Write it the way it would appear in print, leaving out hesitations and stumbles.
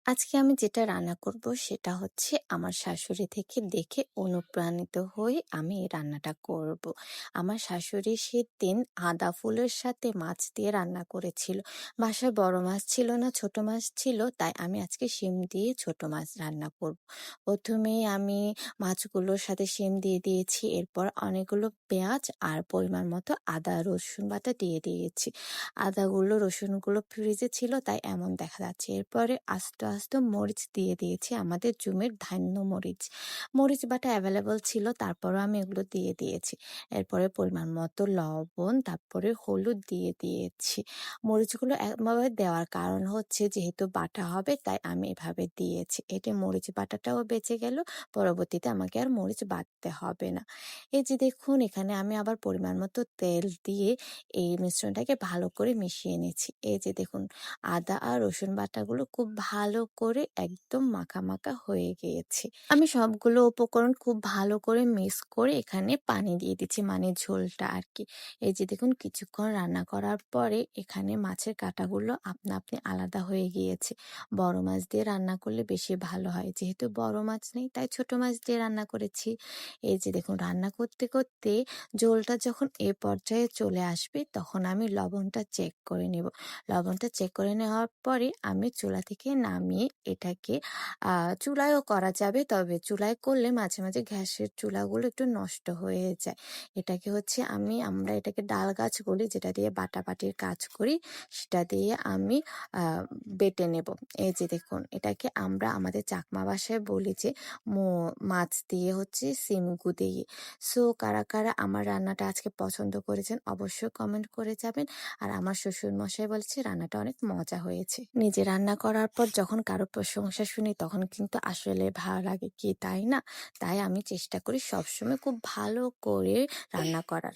আজকে আমি যেটা রান্না করব সেটা হচ্ছে আমার শাশুড়ি থেকে দেখে অনুপ্রাণিত হয়ে আমি এই রান্নাটা করব। আমার শাশুড়ি সেদিন আদা ফুলের সাথে মাছ দিয়ে রান্না করেছিল। বাসায় বড় মাছ ছিল না, ছোট মাছ ছিল, তাই আমি আজকে শিম দিয়ে ছোট মাছ রান্না করব। প্রথমেই আমি মাছগুলোর সাথে শিম দিয়ে দিয়েছি, এরপর অনেকগুলো পেঁয়াজ আর পরিমাণ মতো আদা রসুন বাটা দিয়ে দিয়েছি। আদাগুলো রসুনগুলো ফ্রিজে ছিল তাই এমন দেখা যাচ্ছে। এরপরে আস্তে আস্তে মরিচ দিয়ে দিয়েছি, আমাদের জমির ধান্য মরিচ। মরিচ বাটা অ্যাভেলেবল ছিল, তারপরও আমি এগুলো দিয়ে দিয়েছি। এরপরে পরিমাণ মতো লবণ, তারপরে হলুদ দিয়ে দিয়েছি। মরিচগুলো এভাবে দেওয়ার কারণ হচ্ছে যেহেতু বাটা হবে তাই আমি এভাবে দিয়েছি। এতে মরিচ বাটাটাও বেঁচে গেল, পরবর্তীতে আমাকে আর মরিচ বাটতে হবে না। এই যে দেখুন, এখানে আমি আবার পরিমাণ মতো তেল দিয়ে এই মিশ্রণটাকে ভালো করে মিশিয়ে নিচ্ছি। এই যে দেখুন, আদা আর রসুন বাটাগুলো খুব ভালো করে একদম মাখা মাখা হয়ে গিয়েছে। আমি সবগুলো উপকরণ খুব ভালো করে মিক্স করে এখানে পানি দিয়ে দিচ্ছি, মানে ঝোলটা আর কি। এই যে দেখুন, কিছুক্ষণ রান্না করার পরে এখানে মাছের কাঁটাগুলো আপনা আপনি আলাদা হয়ে গিয়েছে। বড় মাছ দিয়ে রান্না করলে বেশি ভালো হয়, যেহেতু বড় মাছ নেই তাই ছোট মাছ দিয়ে রান্না করেছি। এই যে দেখুন, রান্না করতে করতে ঝোলটা যখন এ পর্যায়ে চলে আসবে তখন আমি লবণটা চেক করে নেব। লবণটা চেক করে নেওয়ার পরে আমি চুলা থেকে নামিয়ে এটাকে চুলায়ও করা যাবে, তবে চুলায় করলে মাঝে মাঝে গ্যাসের চুলাগুলো একটু নষ্ট হয়ে যায়। এটাকে হচ্ছে আমরা এটাকে ডাল গাছ বলি, যেটা দিয়ে বাটাবাটির কাজ করি, সেটা দিয়ে আমি বেটে নেব। এই যে দেখুন, এটাকে আমরা আমাদের চাকমা ভাষায় বলি যে মাছ দিয়ে হচ্ছে সিম গুঁদিয়ে। সো কারা কারা আমার রান্নাটা আজকে পছন্দ করেছেন অবশ্যই কমেন্ট করে যাবেন। আর আমার শ্বশুর মশাই বলছে রান্নাটা অনেক মজা হয়েছে। নিজে রান্না করার পর যখন কারো প্রশংসা শুনি তখন কিন্তু আসলে ভালো লাগে, কি তাই না? তাই আমি চেষ্টা করি সবসময় খুব ভালো করে রান্না করার।